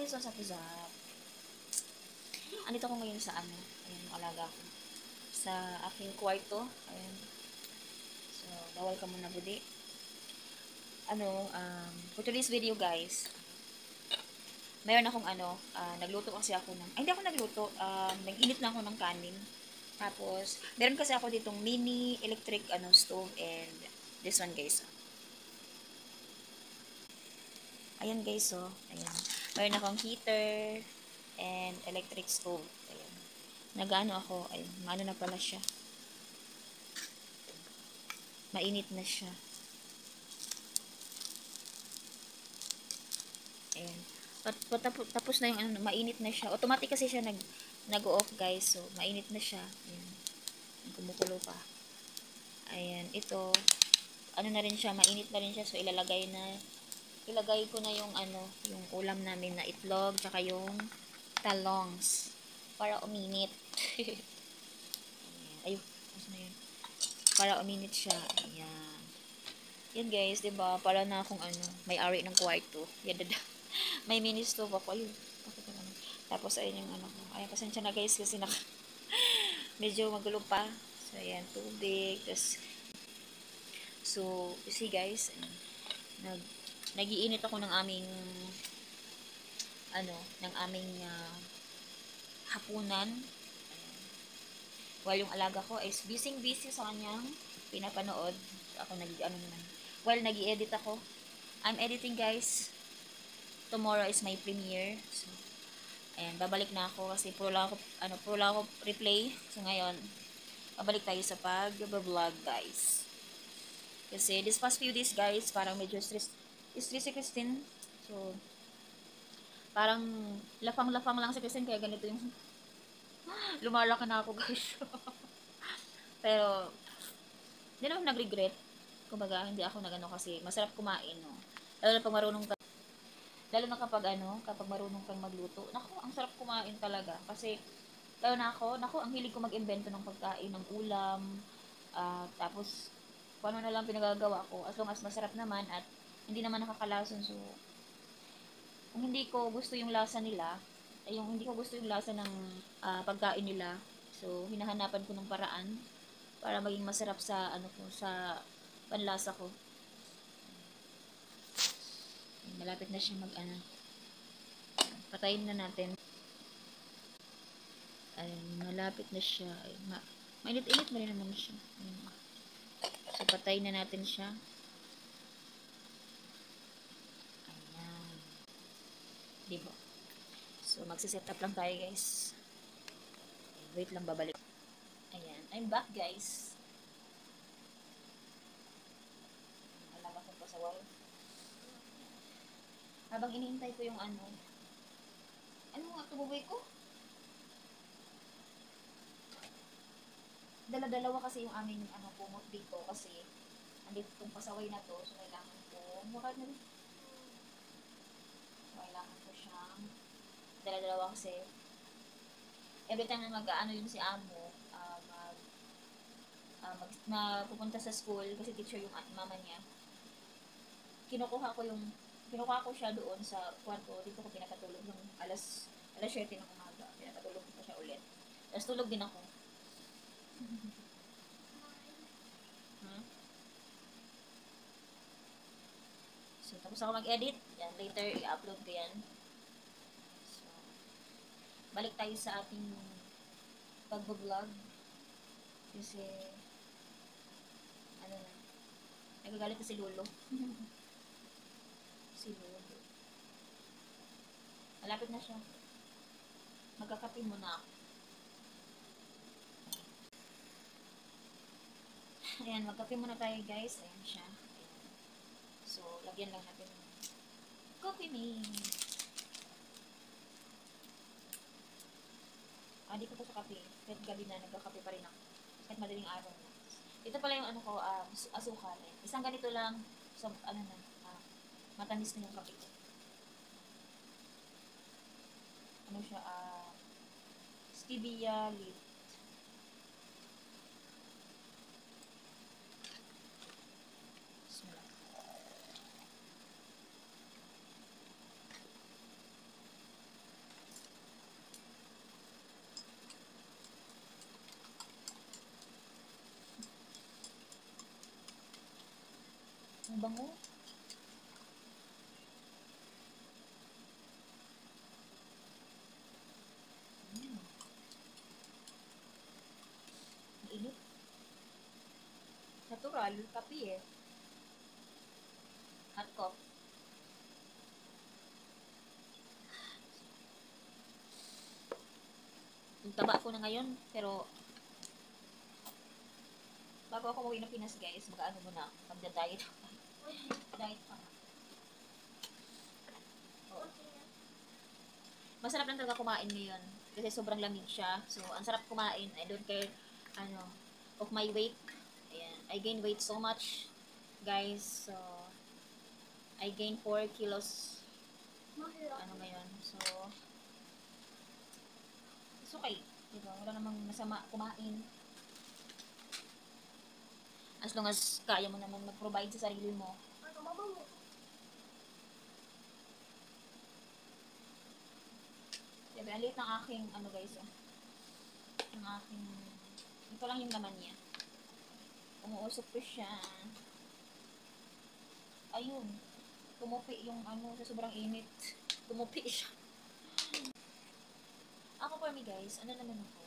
guys, what's up? Andito ko ngayon sa ano, ayan, yung alaga ko. Sa aking kwarto, ayan. So, bawal ka muna budi. For today's video guys, mayroon akong nagluto kasi ako ng, hindi ako nagluto, nag-init na ako ng kanin. Tapos, meron kasi ako ditong mini electric stove and this one guys. Ayan guys, ayan. Meron akong heater and electric stove. Ayan. Nagano ako, ayun, ano na pala siya. Mainit na siya. Ayan. Tapos na yung mainit na siya. Automatic kasi siya nag-off guys. So, mainit na siya. Ayan. Kumukulo pa. Ayan. Ito, na rin siya, mainit na rin siya. So, ilagay ko na yung yung ulam namin na itlog, tsaka yung talongs. Para uminit. Ayun. Ayun. Na yun. Para uminit siya. Ayan. Yan guys, 'di ba? Para na akong may-ari ng kwarto. Yan dada. May mini stove ako. Ayun. Bakit naman? Tapos ayun yung ko. Ayun, pasensya na guys kasi medyo magulo pa. So ayan, tubig. So, you see guys, nagiinit ako ng aming hapunan. While yung alaga ko is busy sa kanyang pinapanood. Ako naman. While nag-i-edit ako. I'm editing guys. Tomorrow is my premiere. So, ayan, babalik na ako kasi puro lang ako replay. So, ngayon, babalik tayo sa pag-vlog guys. Kasi this past few days guys, parang medyo stress si Christine. So, parang lafang-lafang lang si Christine kaya ganito yung lumalaki na ako guys. Pero hindi naman nag-regret. Kumbaga, hindi ako nagano kasi masarap kumain, no. Lalo na kapag marunong kang magluto. Naku, ang sarap kumain talaga kasi lalo na ako, ang hilig ko mag-imbento ng pagkain, ng ulam. Tapos kung ano na lang pinagagawa ko as long as masarap naman at hindi naman nakakalason. So, kung hindi ko gusto yung lasa nila, hindi ko gusto yung lasa ng pagkain nila. So, hinahanapan ko ng paraan para maging masarap sa sa panlasa ko. Malapit na siya patayin na natin. Malapit na siya. Mainit-init mo rin naman siya. So, patayin na natin siya. Ayan. Diba? So, magsiset up lang tayo guys. Wait lang, babalik. Ayan. I'm back guys. Alaga ko pa sa wall. Habang iniintay ko yung ano nga tububoy ko? Dala-dalawa kasi yung aming pumot dito kasi andito itong pasaway na to. So, kailangan ko siyang dala-dalawa kasi every time na yun si amo pupunta sa school kasi teacher yung mama niya, kinukuha ko siya doon sa kwarto. Dito ko pinapatulog ng alas 7 ng umaga. Pinapatulog ko pa siya ulit. Tapos tulog din ako. So, tapos ako mag-edit. Yan, later i-upload ko yan. So, balik tayo sa ating pag-vlog. Kasi, nagagalit ko si Lolo. Si Lolo. Malapit na siya. Magkakape muna ako. Ayan, magkape muna tayo guys. Ayan siya. Ayan. So, lagyan lang natin ng coffee mix. Di ko po sa kape. Kahit gabi na, nagkakape pa rin ako. Kahit madaling araw na. Ito pala yung asukal. Isang ganito lang. So, matamis na yung kape ko. Siya, stevia leaf. Bismillah. bango. Mm. Init. Natural, kape eh. Hot coffee. Yung taba ko na ngayon, pero bago ako mauwi ng Pinas guys, mag-ano muna, magda-diet. Diet pa. Oo. Masarap lang talaga kumain ngayon. Kasi sobrang lamig siya. So, ang sarap kumain. I don't care, ano, of my weight. Ayan. I gain weight so much, guys. So, I gain 4 kilos. Ano ngayon. So, it's okay. Diba? Wala namang masama kumain. As long as kaya mo naman mag-provide sa sarili mo. Diba, ang liit ng aking, ano guys, ng aking, ito lang yung laman niya. Umuusok ko siya. Ayun. Tumupi yung ano, sa sobrang init. Tumupi siya. Ako for me guys, ano naman ako,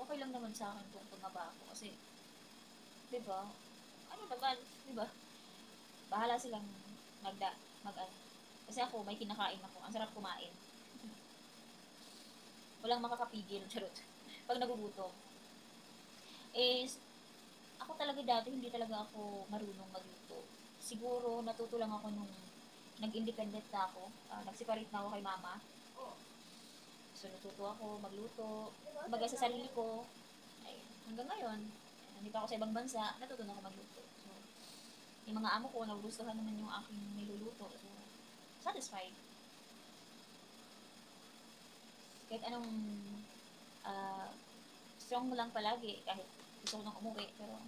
okay lang naman sa akin kung tumaba ako. Kasi, diba, ano naman, diba, bahala silang mag-ano. Kasi ako, may kinakain ako. Ang sarap kumain. Walang makakapigil, charot. Pag nagugutom. Eh, ako talaga dati, hindi talaga ako marunong magluto. Siguro, natuto lang ako nung nag-independent na ako. Nag-separate na ako kay mama. So, natuto ako magluto. Kumbaga sa sarili ko, ay, hanggang ngayon, nandito ako sa ibang bansa, natuto na ako magluto. So, yung mga amo ko, nagugustuhan naman yung aking niluluto. So, satisfied. Kahit anong uh, strong mo lang palagi, kahit gusto ko nang umuwi, pero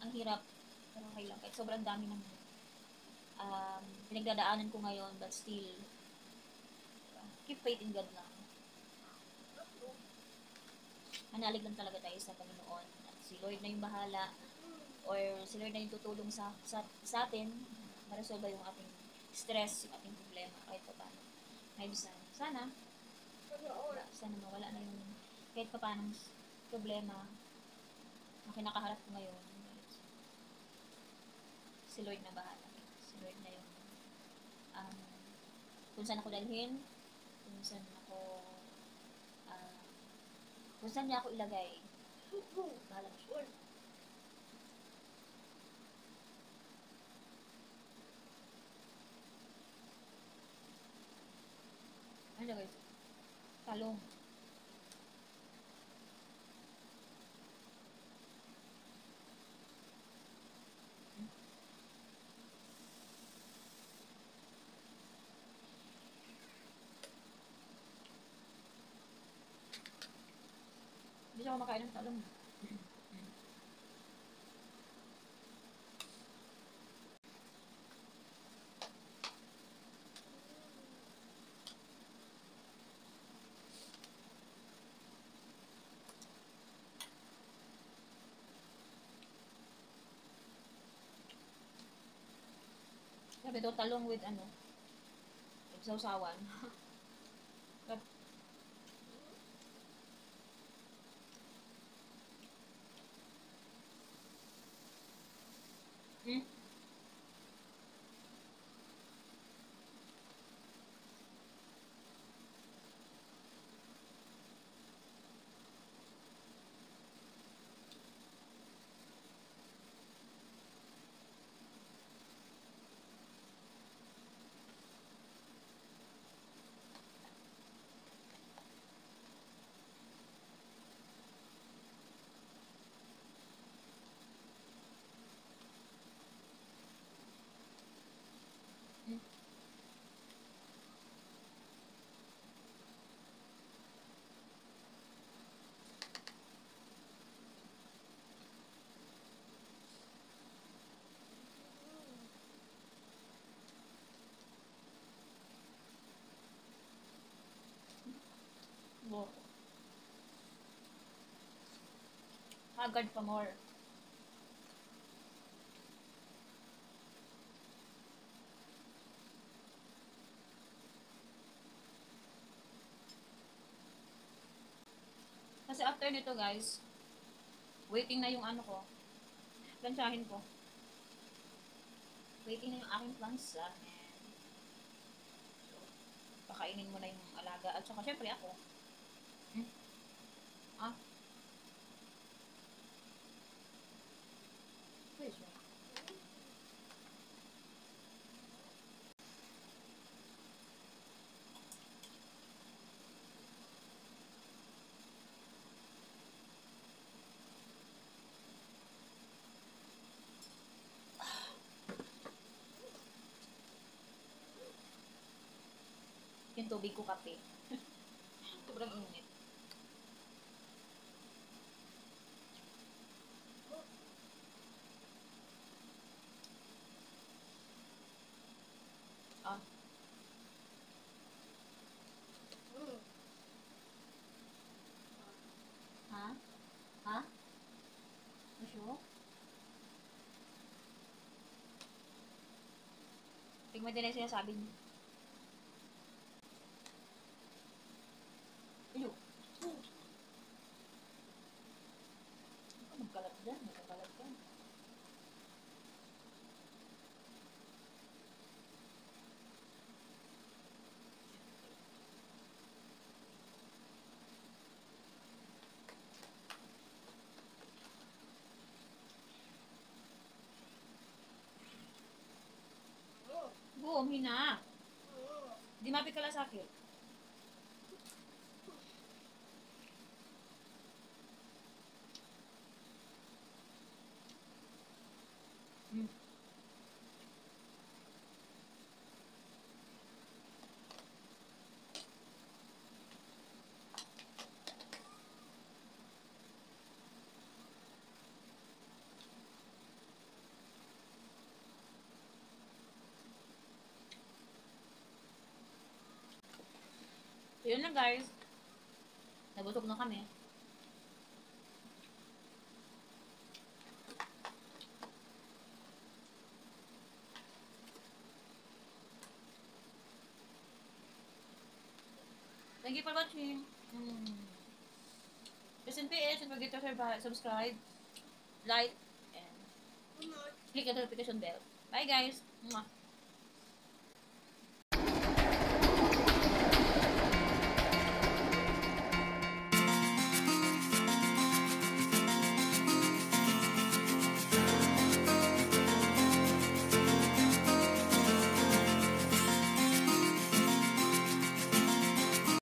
ang hirap. Pero okay lang. Kahit sobrang dami ng pinagdadaanan ko ngayon, but still, keep faith in God lang. Manalig lang talaga tayo sa Panginoon. At si Lord na yung bahala, or si Lord na yung tutulong sa atin, ma-resolve yung ating stress, yung ating problema, kahit pa paano. Ngayon sana, sana mawala na yung kahit pa paano problema na kinakaharap ko ngayon. Si Lord na bahala. Si Lord na yung um, kung saan ako dalhin, kung saan ako uh, kung saan niya ako ilagay. Bahala siya. Ano guys? Talong. Hindi siya kumakain ng talong. Sabi daw talong with ano, with sausawan. Mm. Mm. Wow. Haggard pa more. Kasi after nito guys, waiting na yung ano ko. Plansahin ko. Waiting na yung aking plansa. And, so, pakainin mo na yung alaga. At saka syempre ako. Hmm? Ah? Please, right? Yung tubig ko kape. Sobrang init. Ah. Ha? Ha? Masyo? Tingnan din na yung sinasabi niyo. Iyo. Ano magkalat dyan? Magkakalat ka. Boom, hina. Di mapit ka lang sakit. Hmm. So, yun lang guys. Nabusog na kami. Thank you for watching. Just in PS, don't forget to subscribe, like, and click the notification bell. Bye guys. Mwah.